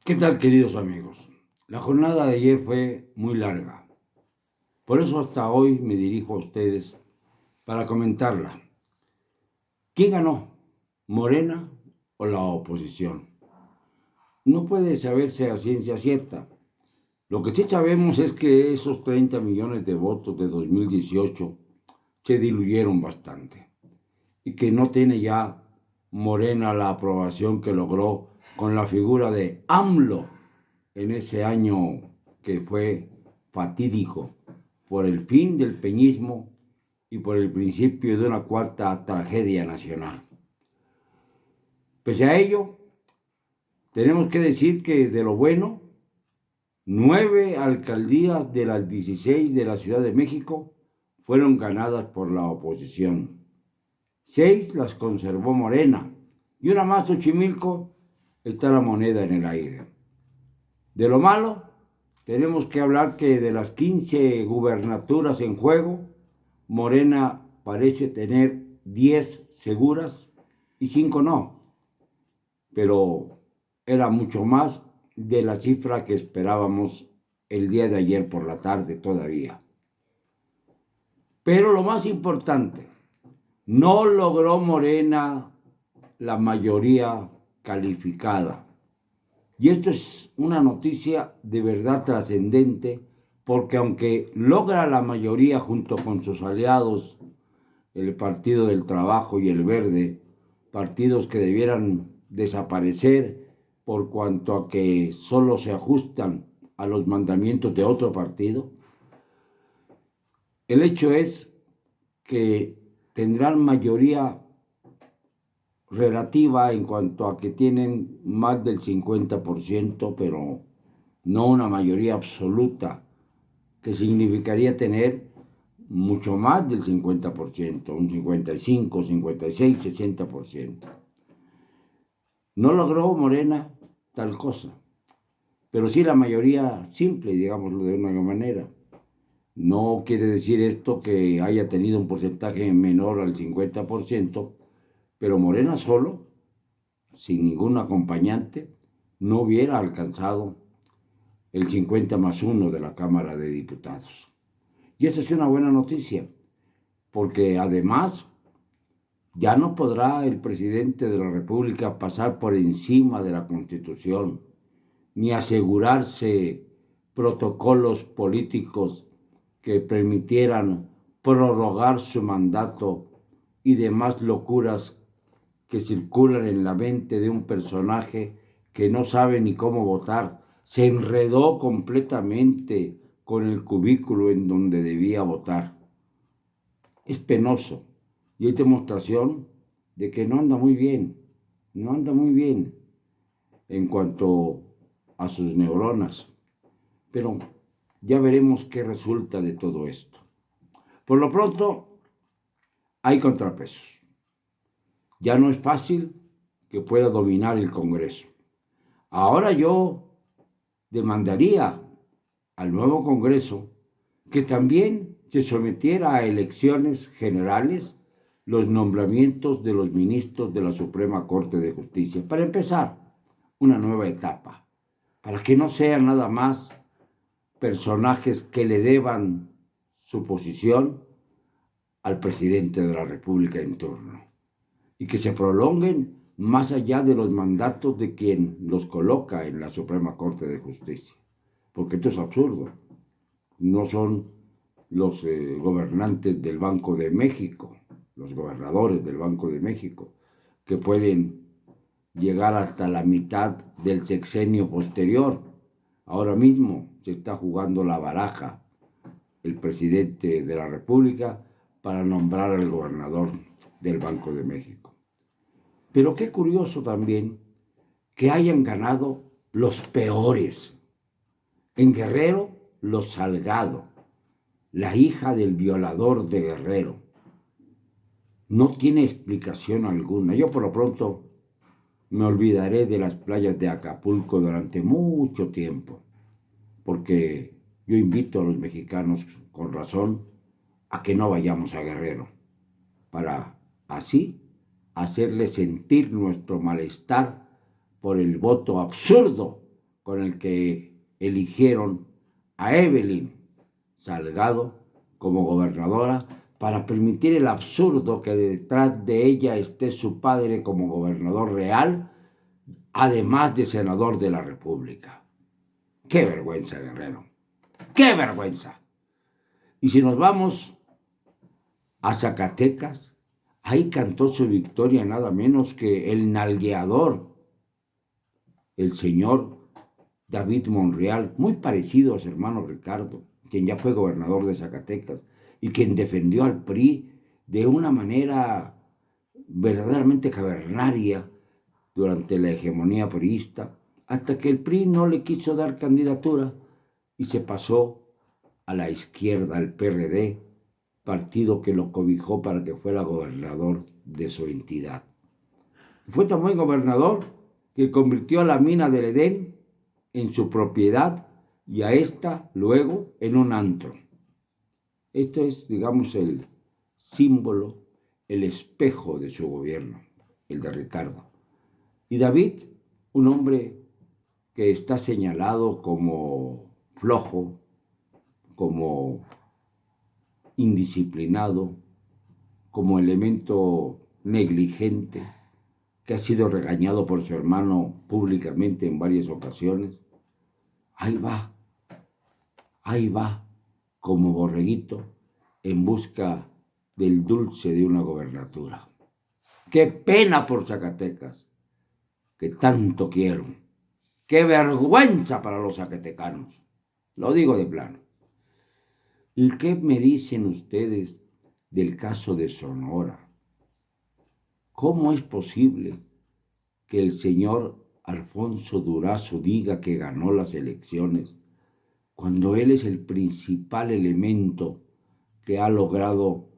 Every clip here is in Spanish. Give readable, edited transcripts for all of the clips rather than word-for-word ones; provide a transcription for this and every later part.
¿Qué tal, queridos amigos? La jornada de ayer fue muy larga. Por eso hasta hoy me dirijo a ustedes para comentarla. ¿Quién ganó? ¿Morena o la oposición? No puede saberse a ciencia cierta. Lo que sí sabemos es que esos 30 millones de votos de 2018 se diluyeron bastante y que no tiene ya Morena la aprobación que logró con la figura de AMLO en ese año que fue fatídico por el fin del peñismo y por el principio de una cuarta tragedia nacional. Pese a ello, tenemos que decir que de lo bueno, 9 alcaldías de las 16 de la Ciudad de México fueron ganadas por la oposición. 6 las conservó Morena y una más, Xochimilco, está la moneda en el aire. De lo malo, tenemos que hablar que de las 15 gubernaturas en juego, Morena parece tener 10 seguras y 5 no, pero era mucho más de la cifra que esperábamos el día de ayer por la tarde todavía. Pero lo más importante, no logró Morena la mayoría calificada. Y esto es una noticia de verdad trascendente, porque aunque logra la mayoría junto con sus aliados, el Partido del Trabajo y el Verde, partidos que debieran desaparecer por cuanto a que solo se ajustan a los mandamientos de otro partido, el hecho es que tendrán mayoría relativa en cuanto a que tienen más del 50%, pero no una mayoría absoluta, que significaría tener mucho más del 50%, un 55, 56, 60%. No logró Morena tal cosa, pero sí la mayoría simple, digámoslo de una manera. No quiere decir esto que haya tenido un porcentaje menor al 50%, pero Morena solo, sin ningún acompañante, no hubiera alcanzado el 50+1 de la Cámara de Diputados. Y esa es una buena noticia, porque además ya no podrá el presidente de la República pasar por encima de la Constitución, ni asegurarse protocolos políticos que permitieran prorrogar su mandato y demás locuras que circulan en la mente de un personaje que no sabe ni cómo votar. Se enredó completamente con el cubículo en donde debía votar. Es penoso y es demostración de que no anda muy bien, no anda muy bien en cuanto a sus neuronas. Pero ya veremos qué resulta de todo esto. Por lo pronto, hay contrapesos. Ya no es fácil que pueda dominar el Congreso. Ahora yo demandaría al nuevo Congreso que también se sometiera a elecciones generales los nombramientos de los ministros de la Suprema Corte de Justicia, para empezar una nueva etapa, para que no sean nada más personajes que le deban su posición al presidente de la República en turno y que se prolonguen más allá de los mandatos de quien los coloca en la Suprema Corte de Justicia, porque esto es absurdo. No son los gobernantes del Banco de México, los gobernadores del Banco de México, que pueden llegar hasta la mitad del sexenio posterior. Ahora mismo se está jugando la baraja el presidente de la República para nombrar al gobernador del Banco de México. Pero qué curioso también que hayan ganado los peores. En Guerrero, los Salgado, la hija del violador de Guerrero. No tiene explicación alguna. Yo por lo pronto me olvidaré de las playas de Acapulco durante mucho tiempo, porque yo invito a los mexicanos, con razón, a que no vayamos a Guerrero, para así hacerles sentir nuestro malestar por el voto absurdo con el que eligieron a Evelyn Salgado como gobernadora para permitir el absurdo que detrás de ella esté su padre como gobernador real, además de senador de la República. ¡Qué vergüenza, Guerrero! ¡Qué vergüenza! Y si nos vamos a Zacatecas, ahí cantó su victoria nada menos que el nalgueador, el señor David Monreal, muy parecido a su hermano Ricardo, quien ya fue gobernador de Zacatecas y quien defendió al PRI de una manera verdaderamente cavernaria durante la hegemonía priista, hasta que el PRI no le quiso dar candidatura y se pasó a la izquierda, al PRD, partido que lo cobijó para que fuera gobernador de su entidad. Fue tan buen gobernador que convirtió a la mina del Edén en su propiedad y a esta luego en un antro. Esto es, digamos, el símbolo, el espejo de su gobierno, el de Ricardo. Y David, un hombre que está señalado como flojo, como indisciplinado, como elemento negligente, que ha sido regañado por su hermano públicamente en varias ocasiones. Ahí va, como borreguito, en busca del dulce de una gobernatura. ¡Qué pena por Zacatecas, que tanto quiero! ¡Qué vergüenza para los zacatecanos! Lo digo de plano. ¿Y qué me dicen ustedes del caso de Sonora? ¿Cómo es posible que el señor Alfonso Durazo diga que ganó las elecciones cuando él es el principal elemento que ha logrado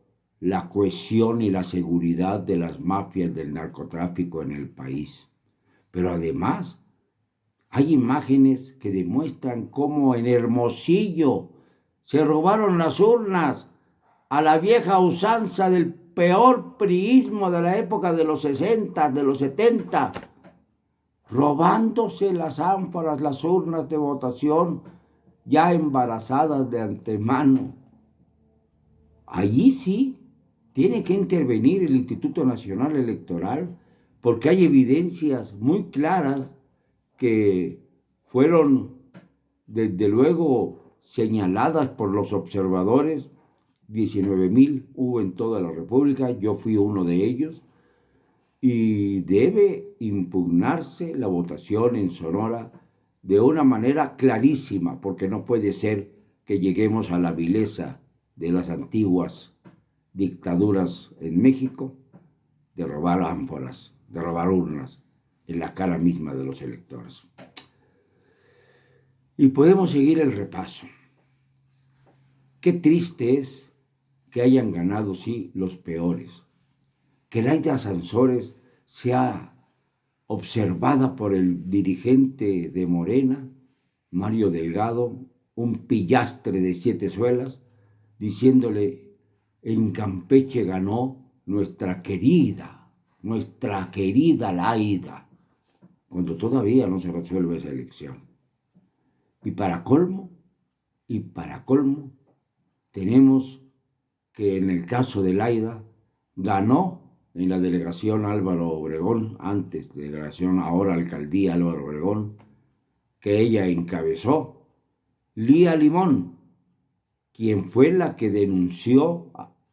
la cohesión y la seguridad de las mafias del narcotráfico en el país? Pero además, hay imágenes que demuestran cómo en Hermosillo se robaron las urnas a la vieja usanza del peor priismo de la época de los 60, de los 70, robándose las ánforas, las urnas de votación, ya embarazadas de antemano. Allí sí tiene que intervenir el Instituto Nacional Electoral, porque hay evidencias muy claras que fueron, desde luego, señaladas por los observadores. 19,000 hubo en toda la República, yo fui uno de ellos, y debe impugnarse la votación en Sonora de una manera clarísima, porque no puede ser que lleguemos a la vileza de las antiguas dictaduras en México, de robar ánforas, de robar urnas en la cara misma de los electores. Y podemos seguir el repaso. Qué triste es que hayan ganado, sí, los peores. Que Laida Sansores sea observada por el dirigente de Morena, Mario Delgado, un pillastre de 7 suelas, diciéndole: en Campeche ganó nuestra querida Laida, cuando todavía no se resuelve esa elección. Y para colmo, tenemos que en el caso de Laida, ganó en la delegación Álvaro Obregón, antes delegación, ahora alcaldía Álvaro Obregón, que ella encabezó, Lía Limón, quien fue la que denunció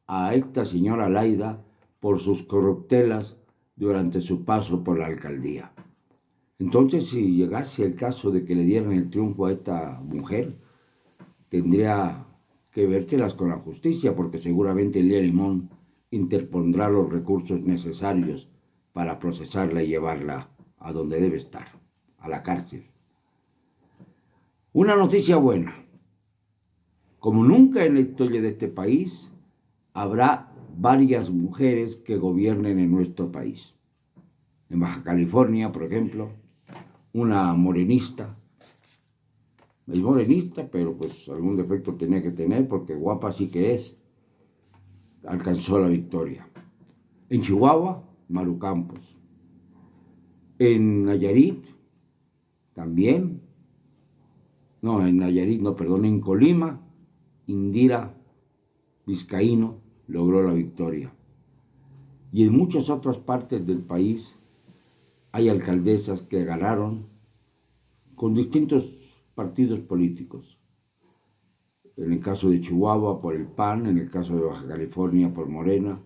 a esta señora Laida por sus corruptelas durante su paso por la alcaldía. Entonces, si llegase el caso de que le dieran el triunfo a esta mujer, tendría que vérselas con la justicia, porque seguramente Lía Limón interpondrá los recursos necesarios para procesarla y llevarla a donde debe estar, a la cárcel. Una noticia buena: como nunca en la historia de este país, habrá varias mujeres que gobiernen en nuestro país. En Baja California, por ejemplo, una morenista. Es morenista, pero pues algún defecto tenía que tener, porque guapa sí que es. Alcanzó la victoria. En Chihuahua, Maru Campos. En Nayarit, también no, en Nayarit, no, perdón, en Colima, Indira Vizcaíno logró la victoria. Y en muchas otras partes del país hay alcaldesas que ganaron con distintos partidos políticos. En el caso de Chihuahua por el PAN, en el caso de Baja California por Morena,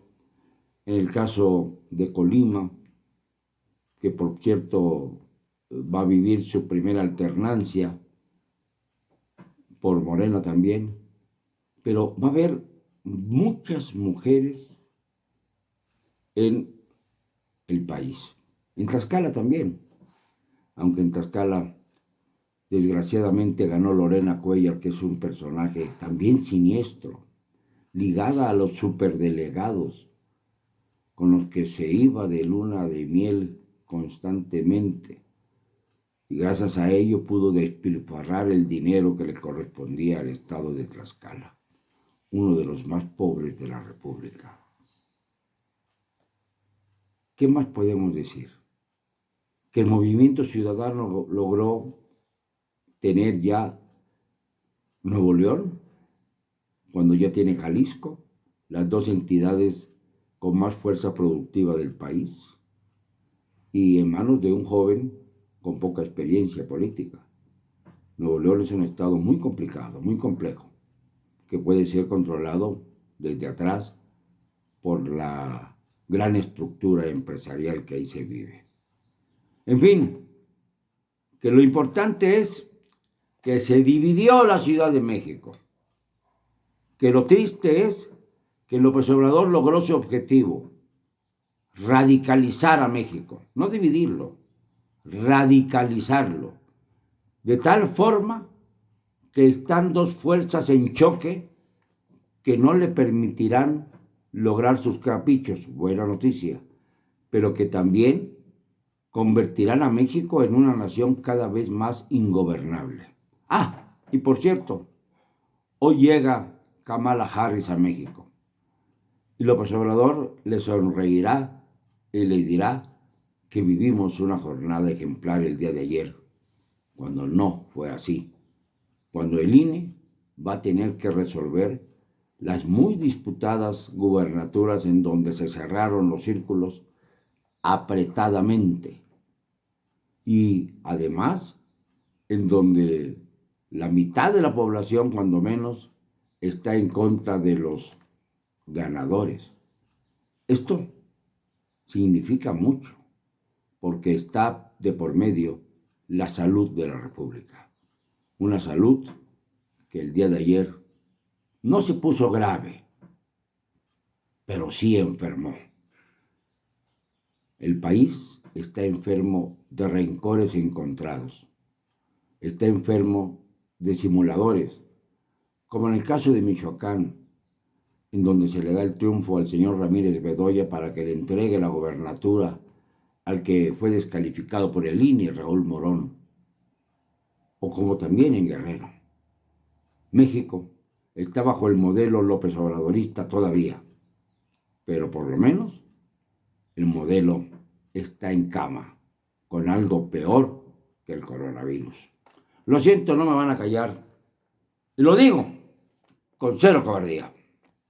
en el caso de Colima, que por cierto va a vivir su primera alternancia por Morena también, pero va a haber muchas mujeres en el país. En Tlaxcala también, aunque en Tlaxcala desgraciadamente ganó Lorena Cuellar, que es un personaje también siniestro, ligada a los superdelegados con los que se iba de luna de miel constantemente. Y gracias a ello pudo despilfarrar el dinero que le correspondía al estado de Tlaxcala, uno de los más pobres de la República. ¿Qué más podemos decir? Que el movimiento ciudadano logró tener ya Nuevo León, cuando ya tiene Jalisco, las dos entidades con más fuerza productiva del país, y en manos de un joven con poca experiencia política. Nuevo León es un estado muy complicado, muy complejo, que puede ser controlado desde atrás por la gran estructura empresarial que ahí se vive. En fin, que lo importante es que se dividió la Ciudad de México, que lo triste es que López Obrador logró su objetivo, radicalizar a México, no dividirlo, radicalizarlo, de tal forma que están dos fuerzas en choque que no le permitirán lograr sus caprichos, buena noticia, pero que también convertirán a México en una nación cada vez más ingobernable. Ah, y por cierto, hoy llega Kamala Harris a México y López Obrador le sonreirá y le dirá que vivimos una jornada ejemplar el día de ayer, cuando no fue así, cuando el INE va a tener que resolver las muy disputadas gubernaturas en donde se cerraron los círculos apretadamente y además en donde la mitad de la población, cuando menos, está en contra de los ganadores. Esto significa mucho, porque está de por medio la salud de la República. Una salud que el día de ayer no se puso grave, pero sí enfermó. El país está enfermo de rencores encontrados. Está enfermo de simuladores, como en el caso de Michoacán, en donde se le da el triunfo al señor Ramírez Bedoya para que le entregue la gobernatura al que fue descalificado por el INE, Raúl Morón, o como también en Guerrero. México está bajo el modelo López Obradorista todavía, pero por lo menos el modelo está en cama, con algo peor que el coronavirus. Lo siento, no me van a callar. Y lo digo con cero cobardía.